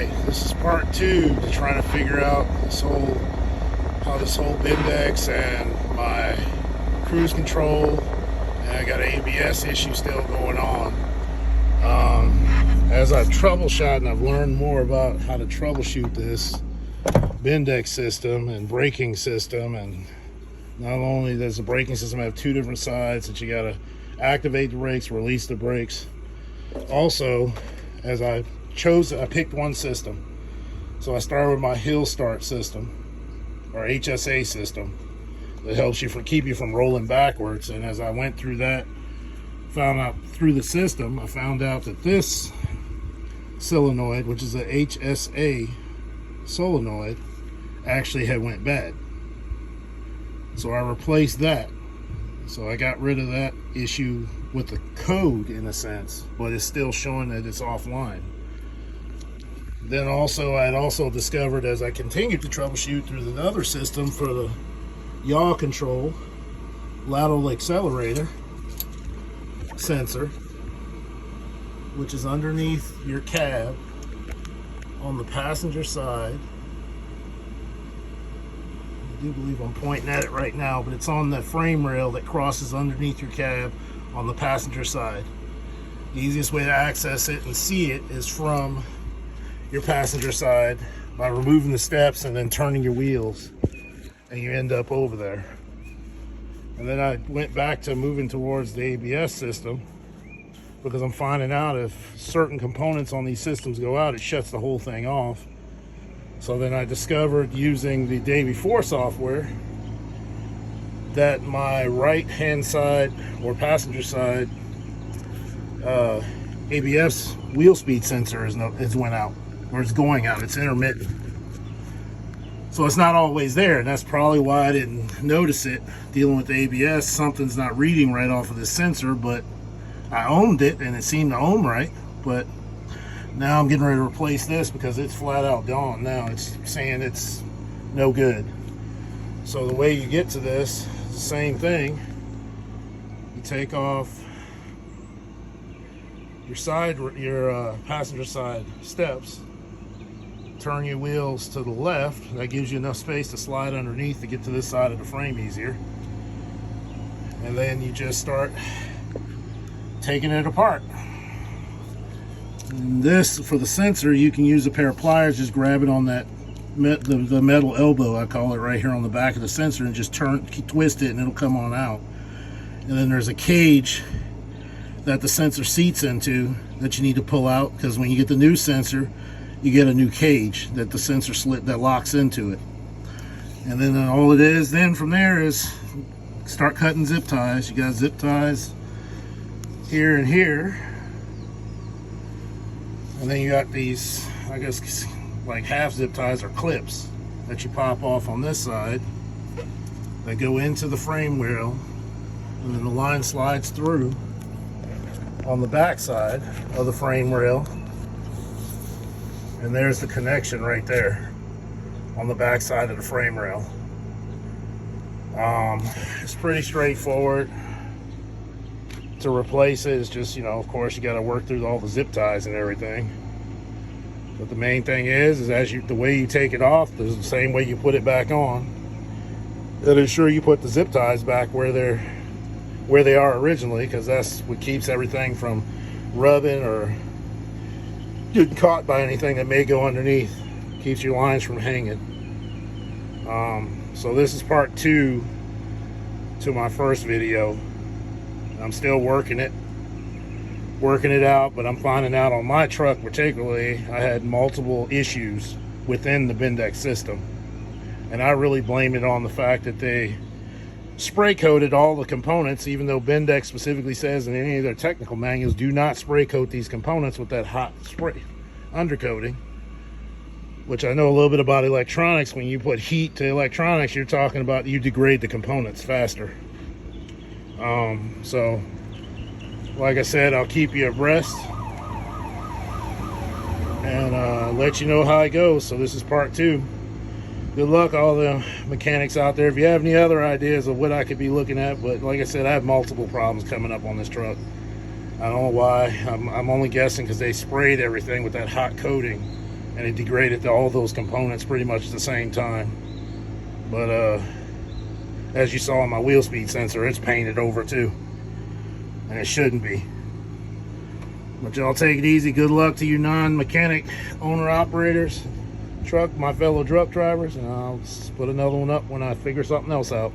Alright, this is part 2 to trying to figure out how this whole Bendix and my cruise control, and I got an ABS issue still going on. As I've troubleshot and I've learned more about how to troubleshoot this Bendix system and braking system, and not only does the braking system have two different sides that you got to activate the brakes, release the brakes. Also, as I picked one system. So I started with my hill start system, or HSA system, that helps you keep you from rolling backwards. And as I went through that, found out through the system, I found out that this solenoid, which is a HSA solenoid, actually had went bad. So I replaced that. So I got rid of that issue with the code in a sense, but it's still showing that it's offline. Then also, I had also discovered, as I continued to troubleshoot through another system for the yaw control, lateral accelerator sensor, which is underneath your cab on the passenger side. I do believe I'm pointing at it right now, but it's on the frame rail that crosses underneath your cab on the passenger side. The easiest way to access it and see it is from your passenger side by removing the steps and then turning your wheels, and you end up over there. And then I went back to moving towards the ABS system, because I'm finding out if certain components on these systems go out, it shuts the whole thing off. So then I discovered, using the day before software, that my right hand side or passenger side ABS wheel speed sensor is went out, or it's going out. It's intermittent, so it's not always there, and that's probably why I didn't notice it. Dealing with the ABS, something's not reading right off of the sensor, but I owned it and it seemed to ohm right. But now I'm getting ready to replace this because it's flat out gone now. It's saying it's no good. So the way you get to this is the same thing. You take off your passenger side steps, turn your wheels to the left. That gives you enough space to slide underneath to get to this side of the frame easier. And then you just start taking it apart. And this, for the sensor, you can use a pair of pliers, just grab it on that the metal elbow, I call it, right here on the back of the sensor, and just twist it and it'll come on out. And then there's a cage that the sensor seats into that you need to pull out, because when you get the new sensor, you get a new cage that the sensor slit that locks into it. And then all it is then from there is start cutting zip ties. You got zip ties here and here, and then you got these, I guess, like half zip ties or clips that you pop off on this side that go into the frame wheel, and then the line slides through on the back side of the frame rail, and there's the connection right there on the back side of the frame rail. It's pretty straightforward to replace it. It's just, of course, you got to work through all the zip ties and everything. But the main thing is the way you take it off is the same way you put it back on. And ensure you put the zip ties back where they are originally, because that's what keeps everything from rubbing or getting caught by anything that may go underneath. Keeps your lines from hanging. So this is part 2 to my first video. I'm still working it out, but I'm finding out on my truck particularly, I had multiple issues within the Bendix system, and I really blame it on the fact that they spray coated all the components, even though Bendix specifically says in any of their technical manuals, do not spray coat these components with that hot spray undercoating. Which I know a little bit about electronics. When you put heat to electronics, you're talking about you degrade the components faster. So like I said, I'll keep you abreast and let you know how it goes. So this is part 2. Good luck, all the mechanics out there. If you have any other ideas of what I could be looking at, but like I said, I have multiple problems coming up on this truck. I don't know why. I'm only guessing because they sprayed everything with that hot coating and it degraded to all those components pretty much at the same time. But as you saw on my wheel speed sensor, it's painted over too, and it shouldn't be. But y'all take it easy. Good luck to you non-mechanic owner operators, my fellow truck drivers, and I'll put another one up when I figure something else out.